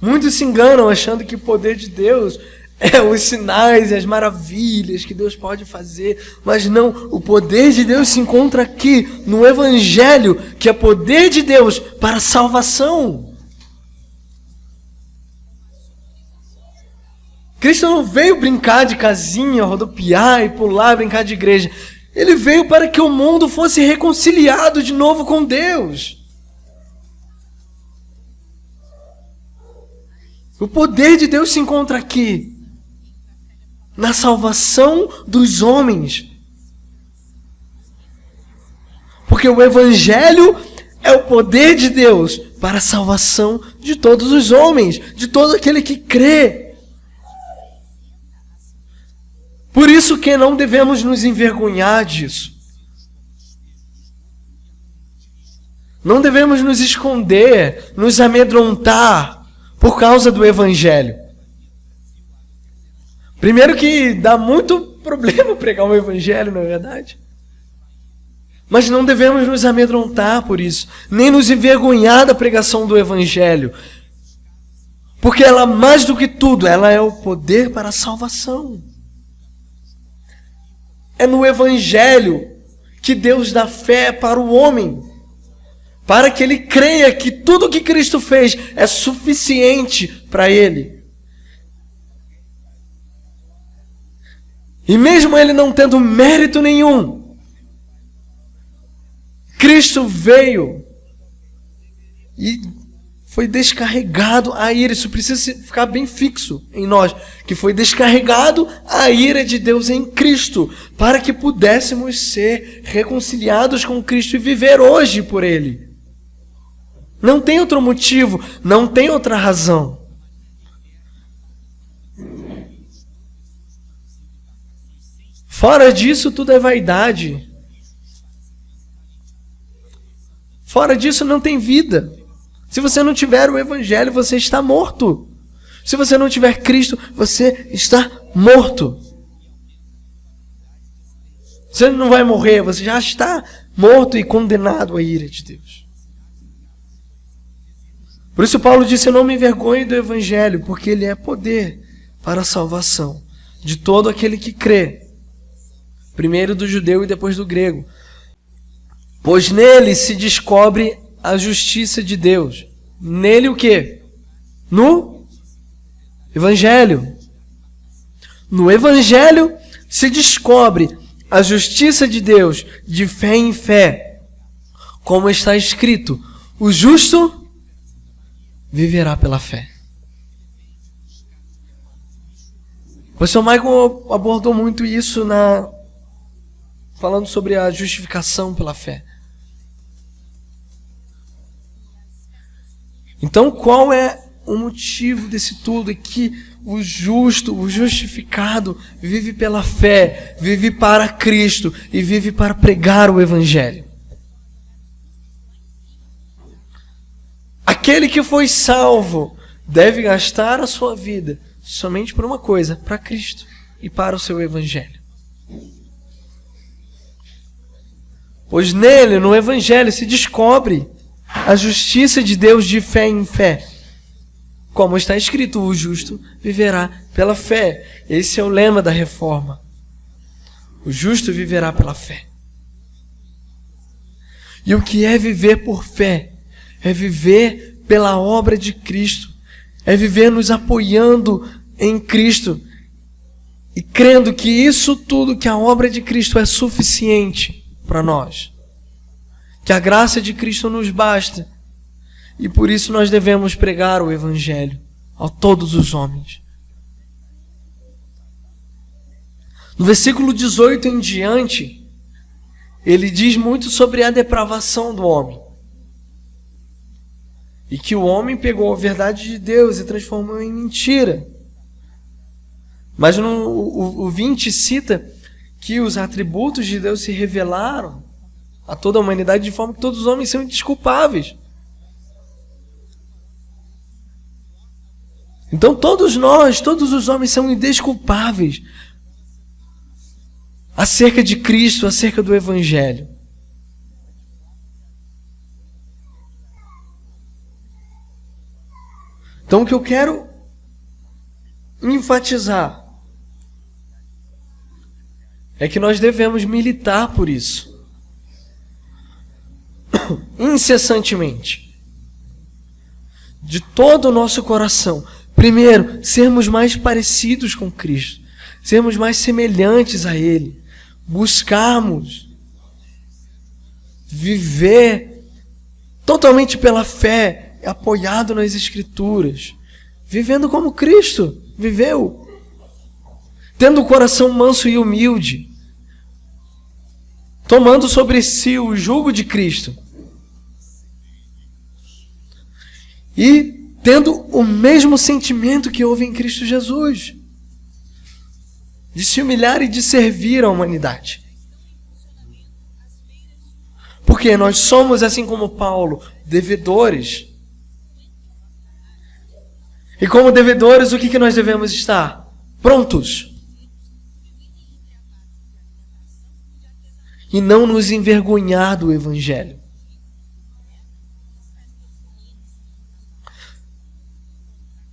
Muitos se enganam achando que o poder de Deus é os sinais e as maravilhas que Deus pode fazer. Mas não, o poder de Deus se encontra aqui, no Evangelho, que é poder de Deus para a salvação. Cristo não veio brincar de casinha, rodopiar e pular, brincar de igreja. Ele veio para que o mundo fosse reconciliado de novo com Deus. O poder de Deus se encontra aqui, na salvação dos homens. Porque o Evangelho é o poder de Deus para a salvação de todos os homens, de todo aquele que crê. Por isso que não devemos nos envergonhar disso. Não devemos nos esconder, nos amedrontar por causa do Evangelho. Primeiro que dá muito problema pregar o Evangelho, não é verdade? Mas não devemos nos amedrontar por isso, nem nos envergonhar da pregação do Evangelho. Porque ela, mais do que tudo, ela é o poder para a salvação. É no Evangelho que Deus dá fé para o homem, para que ele creia que tudo que Cristo fez é suficiente para ele. E mesmo ele não tendo mérito nenhum, Cristo veio e foi descarregado a ira. Isso precisa ficar bem fixo em nós, que foi descarregado a ira de Deus em Cristo, para que pudéssemos ser reconciliados com Cristo e viver hoje por Ele. Não tem outro motivo, não tem outra razão. Fora disso, tudo é vaidade. Fora disso, não tem vida. Se você não tiver o Evangelho, você está morto. Se você não tiver Cristo, você está morto. Você não vai morrer, você já está morto e condenado à ira de Deus. Por isso Paulo disse, eu não me envergonho do Evangelho, porque ele é poder para a salvação de todo aquele que crê. Primeiro do judeu e depois do grego. Pois nele se descobre a justiça de Deus. Nele o quê? No Evangelho. No Evangelho se descobre a justiça de Deus de fé em fé. Como está escrito, o justo viverá pela fé. O pastor Michael abordou muito isso falando sobre a justificação pela fé. Então, qual é o motivo desse tudo? É que o justo, o justificado, vive pela fé, vive para Cristo e vive para pregar o Evangelho. Aquele que foi salvo deve gastar a sua vida somente por uma coisa, para Cristo e para o seu Evangelho. Pois nele, no Evangelho, se descobre a justiça de Deus de fé em fé. Como está escrito, o justo viverá pela fé. Esse é o lema da reforma. O justo viverá pela fé. E o que é viver por fé? É viver pela obra de Cristo. É viver nos apoiando em Cristo. E crendo que isso tudo, que a obra de Cristo é suficiente para nós. Que a graça de Cristo nos basta. E por isso nós devemos pregar o Evangelho a todos os homens. No versículo 18 em diante, ele diz muito sobre a depravação do homem. E que o homem pegou a verdade de Deus e transformou em mentira. Mas o 20 cita que os atributos de Deus se revelaram a toda a humanidade de forma que todos os homens são indesculpáveis. Então todos nós, todos os homens são indesculpáveis acerca de Cristo, acerca do Evangelho. Então o que eu quero enfatizar é que nós devemos militar por isso. Incessantemente. De todo o nosso coração. Primeiro, sermos mais parecidos com Cristo. Sermos mais semelhantes a Ele. Buscarmos viver totalmente pela fé, apoiado nas Escrituras. Vivendo como Cristo viveu. Tendo o coração manso e humilde. Tomando sobre si o jugo de Cristo. E tendo o mesmo sentimento que houve em Cristo Jesus. De se humilhar e de servir a humanidade. Porque nós somos, assim como Paulo, devedores. E como devedores, o que nós devemos estar? Prontos. E não nos envergonhar do Evangelho.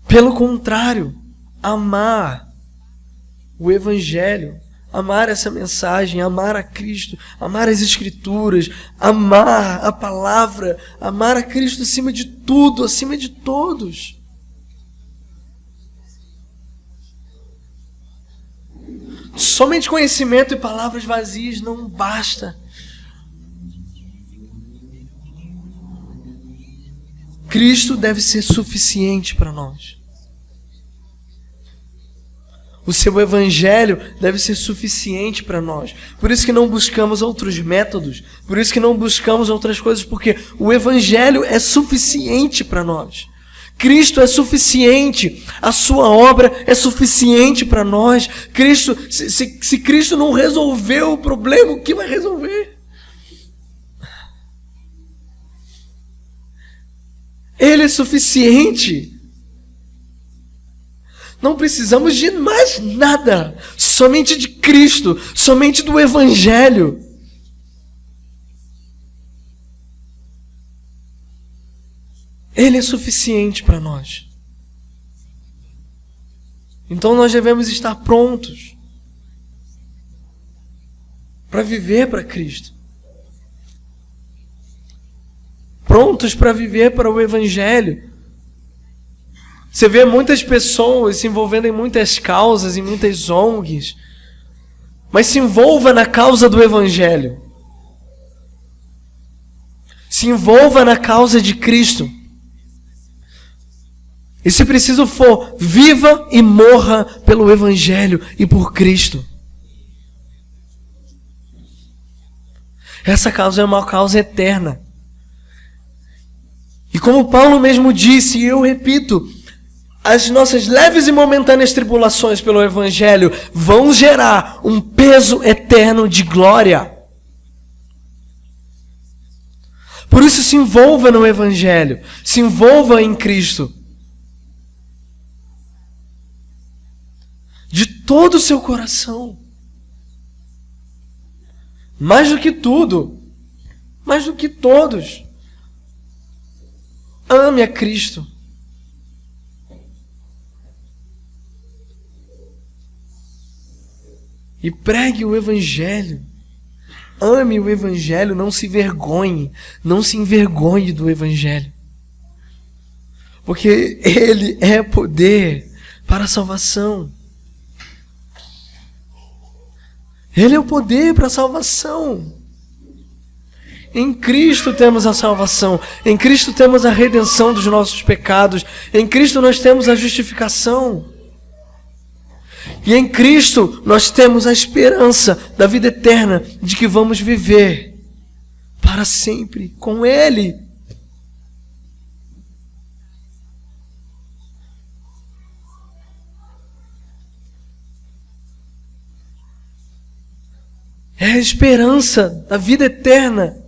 Pelo contrário, amar o Evangelho, amar essa mensagem, amar a Cristo, amar as Escrituras, amar a palavra, amar a Cristo acima de tudo, acima de todos. Somente conhecimento e palavras vazias não basta. Cristo deve ser suficiente para nós. O seu Evangelho deve ser suficiente para nós. Por isso que não buscamos outros métodos. Por isso que não buscamos outras coisas. Porque o Evangelho é suficiente para nós. Cristo é suficiente. A sua obra é suficiente para nós. Cristo, se Cristo não resolveu o problema, o que vai resolver? Ele é suficiente. Não precisamos de mais nada, somente de Cristo, somente do Evangelho. Ele é suficiente para nós. Então nós devemos estar prontos para viver para Cristo. Prontos para viver para o Evangelho. Você vê muitas pessoas se envolvendo em muitas causas, em muitas ONGs. Mas se envolva na causa do Evangelho. Se envolva na causa de Cristo. E se preciso for, viva e morra pelo Evangelho e por Cristo. Essa causa é uma causa eterna. E como Paulo mesmo disse, e eu repito, as nossas leves e momentâneas tribulações pelo Evangelho vão gerar um peso eterno de glória. Por isso, se envolva no Evangelho, se envolva em Cristo. De todo o seu coração. Mais do que tudo, mais do que todos, ame a Cristo. E pregue o Evangelho. Ame o Evangelho, não se vergonhe. Não se envergonhe do Evangelho. Porque ele é poder para a salvação. Ele é o poder para a salvação. Em Cristo temos a salvação. Em Cristo temos a redenção dos nossos pecados. Em Cristo nós temos a justificação. E em Cristo nós temos a esperança da vida eterna, de que vamos viver para sempre com Ele. É a esperança da vida eterna.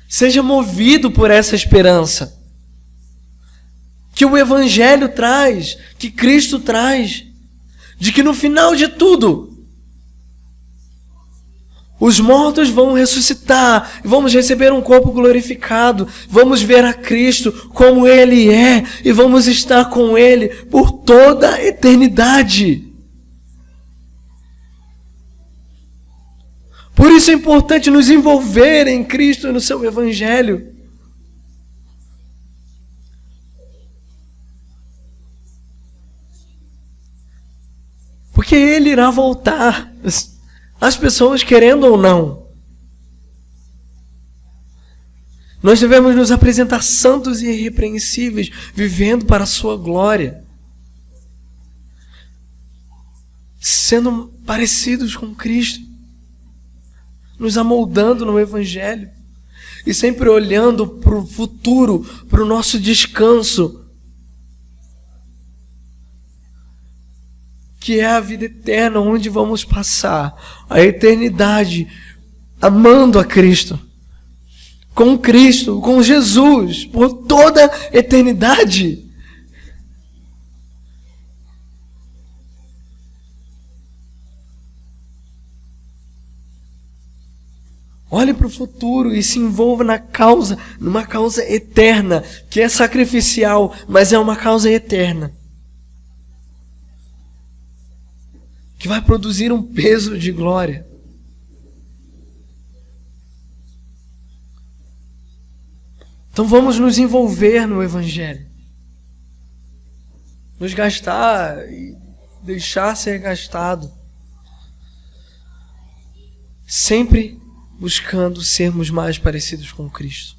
Seja movido por essa esperança que o Evangelho traz, que Cristo traz, de que no final de tudo, os mortos vão ressuscitar, vamos receber um corpo glorificado, vamos ver a Cristo como Ele é, e vamos estar com Ele por toda a eternidade. Por isso é importante nos envolver em Cristo e no seu Evangelho. Porque Ele irá voltar, as pessoas querendo ou não. Nós devemos nos apresentar santos e irrepreensíveis, vivendo para a sua glória, sendo parecidos com Cristo, nos amoldando no Evangelho e sempre olhando para o futuro, para o nosso descanso, que é a vida eterna, onde vamos passar a eternidade amando a Cristo, com Jesus, por toda a eternidade. Olhe para o futuro e se envolva numa causa eterna, que é sacrificial, mas é uma causa eterna, que vai produzir um peso de glória. Então vamos nos envolver no Evangelho, nos gastar e deixar ser gastado, sempre buscando sermos mais parecidos com Cristo.